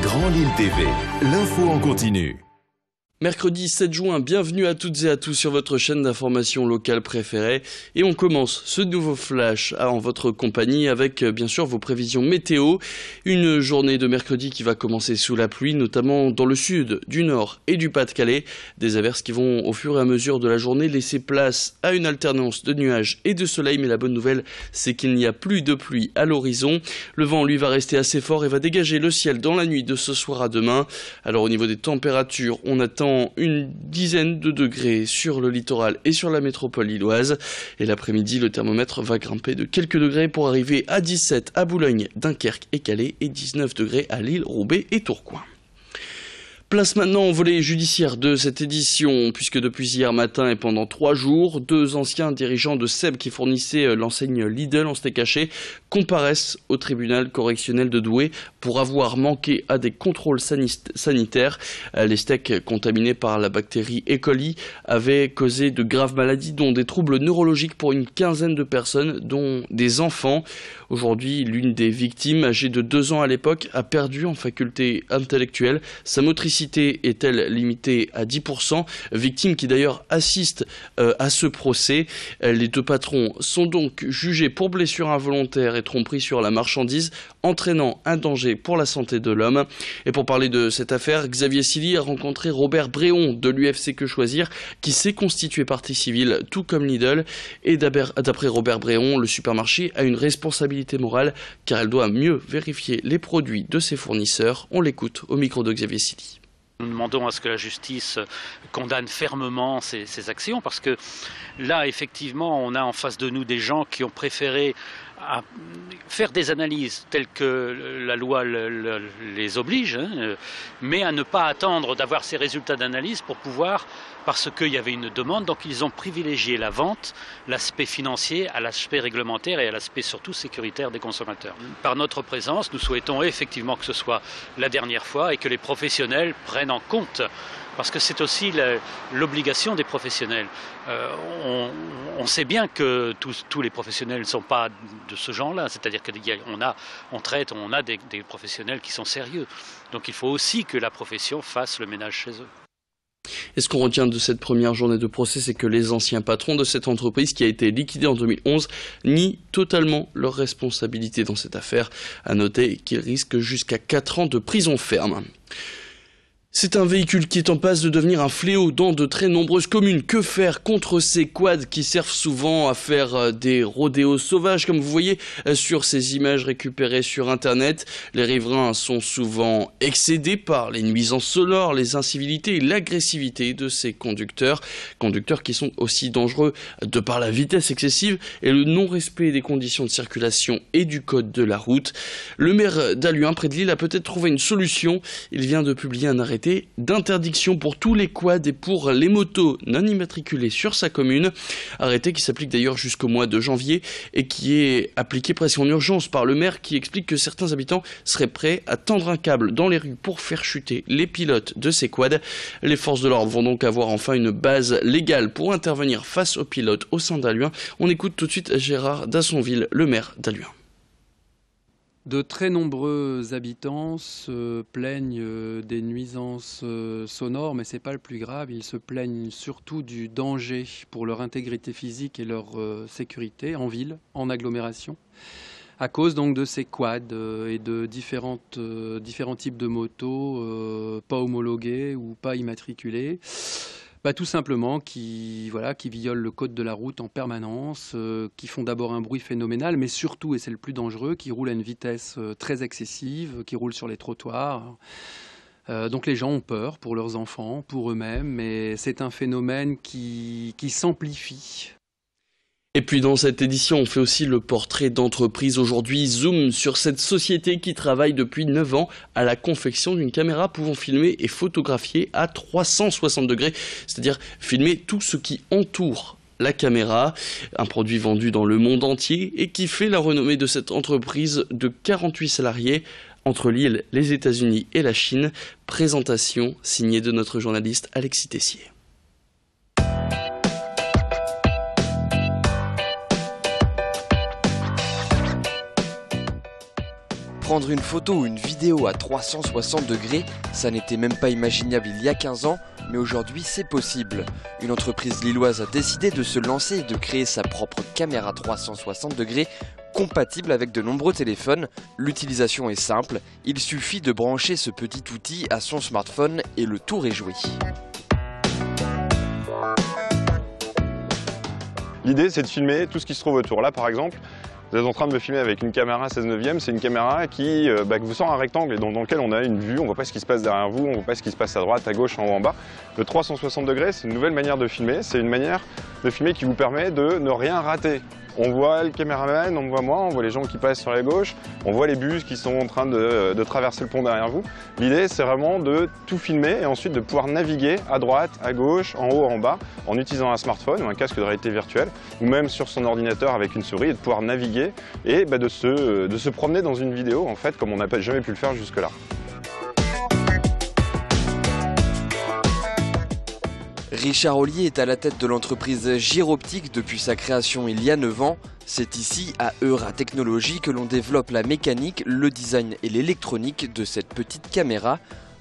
Grand Lille TV, l'info en continu. Mercredi 7 juin, bienvenue à toutes et à tous sur votre chaîne d'information locale préférée. Et on commence ce nouveau flash en votre compagnie avec bien sûr vos prévisions météo. Une journée de mercredi qui va commencer sous la pluie, notamment dans le sud, du nord et du Pas-de-Calais. Des averses qui vont au fur et à mesure de la journée laisser place à une alternance de nuages et de soleil. Mais la bonne nouvelle, c'est qu'il n'y a plus de pluie à l'horizon. Le vent, lui, va rester assez fort et va dégager le ciel dans la nuit de ce soir à demain. Alors au niveau des températures, on attend une dizaine de degrés sur le littoral et sur la métropole lilloise. Et l'après-midi, le thermomètre va grimper de quelques degrés pour arriver à 17 à Boulogne, Dunkerque et Calais et 19 degrés à Lille, Roubaix et Tourcoing. Place maintenant au volet judiciaire de cette édition, puisque depuis hier matin et pendant 3 jours, 2 anciens dirigeants de SEB qui fournissaient l'enseigne Lidl en steak haché comparaissent au tribunal correctionnel de Douai pour avoir manqué à des contrôles sanitaires. Les steaks contaminés par la bactérie E. coli avaient causé de graves maladies, dont des troubles neurologiques pour une quinzaine de personnes, dont des enfants. Aujourd'hui, l'une des victimes, âgée de 2 ans à l'époque, a perdu en faculté intellectuelle. Sa motricité est-elle limitée à 10%, victime qui d'ailleurs assiste à ce procès. Les 2 patrons sont donc jugés pour blessure involontaire et tromperie sur la marchandise, entraînant un danger pour la santé de l'homme. Et pour parler de cette affaire, Xavier Silly a rencontré Robert Bréon de l'UFC Que Choisir, qui s'est constitué partie civile, tout comme Lidl. Et d'après Robert Bréon, le supermarché a une responsabilité morale, car elle doit mieux vérifier les produits de ses fournisseurs. On l'écoute au micro de Xavier Silly. Nous demandons à ce que la justice condamne fermement ces actions, parce que là, effectivement, on a en face de nous des gens qui ont préféré faire des analyses telles que la loi les oblige, mais à ne pas attendre d'avoir ces résultats d'analyse pour pouvoir, parce qu'il y avait une demande, donc ils ont privilégié la vente, l'aspect financier à l'aspect réglementaire et à l'aspect surtout sécuritaire des consommateurs. Par notre présence, nous souhaitons effectivement que ce soit la dernière fois et que les professionnels prennent en compte, parce que c'est aussi l'obligation des professionnels. On sait bien que tous les professionnels ne sont pas de ce genre-là, c'est-à-dire qu'on a des professionnels qui sont sérieux. Donc il faut aussi que la profession fasse le ménage chez eux. Et ce qu'on retient de cette première journée de procès, c'est que les anciens patrons de cette entreprise qui a été liquidée en 2011 nient totalement leur responsabilité dans cette affaire. À noter qu'ils risquent jusqu'à 4 ans de prison ferme. C'est un véhicule qui est en passe de devenir un fléau dans de très nombreuses communes. Que faire contre ces quads qui servent souvent à faire des rodéos sauvages, comme vous voyez sur ces images récupérées sur Internet? Les riverains sont souvent excédés par les nuisances sonores, les incivilités et l'agressivité de ces conducteurs. Conducteurs qui sont aussi dangereux de par la vitesse excessive et le non-respect des conditions de circulation et du code de la route. Le maire d'Halluin, près de Lille, a peut-être trouvé une solution. Il vient de publier un arrêté d'interdiction pour tous les quads et pour les motos non immatriculées sur sa commune. Arrêté qui s'applique d'ailleurs jusqu'au mois de janvier et qui est appliqué presque en urgence par le maire, qui explique que certains habitants seraient prêts à tendre un câble dans les rues pour faire chuter les pilotes de ces quads. Les forces de l'ordre vont donc avoir enfin une base légale pour intervenir face aux pilotes au sein d'Halluin. On écoute tout de suite Gérard Dassonville, le maire d'Halluin. De très nombreux habitants se plaignent des nuisances sonores, mais ce n'est pas le plus grave. Ils se plaignent surtout du danger pour leur intégrité physique et leur sécurité en ville, en agglomération, à cause donc de ces quads et de différents types de motos pas homologuées ou pas immatriculées. Tout simplement qui violent le code de la route en permanence, qui font d'abord un bruit phénoménal, mais surtout, et c'est le plus dangereux, qui roulent à une vitesse très excessive, qui roulent sur les trottoirs. Donc les gens ont peur pour leurs enfants, pour eux-mêmes, mais c'est un phénomène qui s'amplifie. Et puis dans cette édition, on fait aussi le portrait d'entreprise. Aujourd'hui, zoom sur cette société qui travaille depuis 9 ans à la confection d'une caméra pouvant filmer et photographier à 360 degrés, c'est-à-dire filmer tout ce qui entoure la caméra, un produit vendu dans le monde entier et qui fait la renommée de cette entreprise de 48 salariés entre Lille, les États-Unis et la Chine. Présentation signée de notre journaliste Alexis Tessier. Prendre une photo ou une vidéo à 360 degrés, ça n'était même pas imaginable il y a 15 ans, mais aujourd'hui c'est possible. Une entreprise lilloise a décidé de se lancer et de créer sa propre caméra 360 degrés compatible avec de nombreux téléphones. L'utilisation est simple, il suffit de brancher ce petit outil à son smartphone et le tour est joué. L'idée, c'est de filmer tout ce qui se trouve autour. Là, par exemple, vous êtes en train de me filmer avec une caméra 16/9, c'est une caméra qui vous sort un rectangle et dans lequel on a une vue, on ne voit pas ce qui se passe derrière vous, on ne voit pas ce qui se passe à droite, à gauche, en haut, en bas. Le 360 degrés, c'est une nouvelle manière de filmer, c'est une manière de filmer qui vous permet de ne rien rater. On voit le caméraman, on me voit moi, on voit les gens qui passent sur la gauche, on voit les bus qui sont en train de traverser le pont derrière vous. L'idée, c'est vraiment de tout filmer et ensuite de pouvoir naviguer à droite, à gauche, en haut, en bas, en utilisant un smartphone ou un casque de réalité virtuelle, ou même sur son ordinateur avec une souris, et de pouvoir naviguer et de se promener dans une vidéo, en fait, comme on n'a jamais pu le faire jusque-là. Richard Ollier est à la tête de l'entreprise Gyroptique depuis sa création il y a 9 ans. C'est ici, à Eura Technologies, que l'on développe la mécanique, le design et l'électronique de cette petite caméra.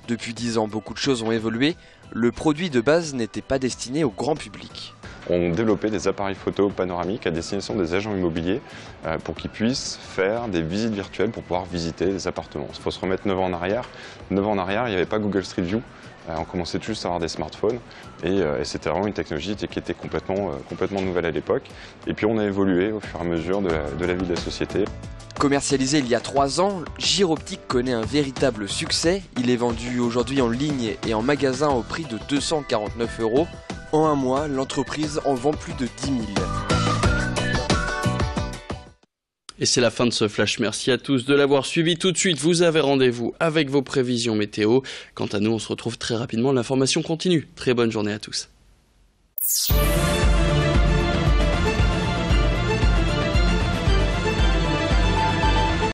Depuis 10 ans, beaucoup de choses ont évolué. Le produit de base n'était pas destiné au grand public. On développait des appareils photo panoramiques à destination des agents immobiliers pour qu'ils puissent faire des visites virtuelles pour pouvoir visiter des appartements. Il faut se remettre 9 ans en arrière. 9 ans en arrière, il n'y avait pas Google Street View. On commençait juste à avoir des smartphones et c'était vraiment une technologie qui était complètement nouvelle à l'époque. Et puis on a évolué au fur et à mesure de la vie de la société. Commercialisé il y a 3 ans, Gyroptique connaît un véritable succès. Il est vendu aujourd'hui en ligne et en magasin au prix de 249 €. En un mois, l'entreprise en vend plus de 10 000. Et c'est la fin de ce flash. Merci à tous de l'avoir suivi. Tout de suite, vous avez rendez-vous avec vos prévisions météo. Quant à nous, on se retrouve très rapidement. L'information continue. Très bonne journée à tous.